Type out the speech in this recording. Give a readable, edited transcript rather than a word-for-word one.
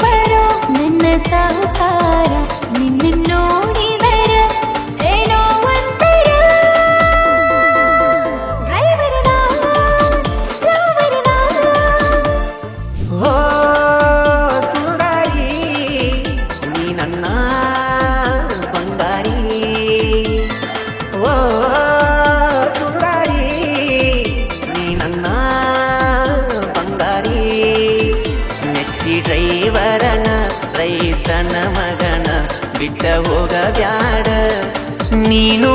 ಬರೋ ನನ್ನ ಸಾಕಾರ ನಿನ್ನ ನೋಡಿದರ ಏನೋ ಒಂಥರ ಡ್ರೈವರ್ ಲವರ್ ಓ ಸುಂದರಿ ನೀ ನನ್ನ ಬಂಗಾರಿ ಓ ಸುಂದರಿ ನೀ ನನ್ನ ಬಂಗಾರಿ ಮೆಚ್ಚಿ ಡ್ರೈವರನ ರೈತನ ಮಗನ ಬಿಟ್ಟ ಹೋಗಬ್ಯಾಡ ನೀನು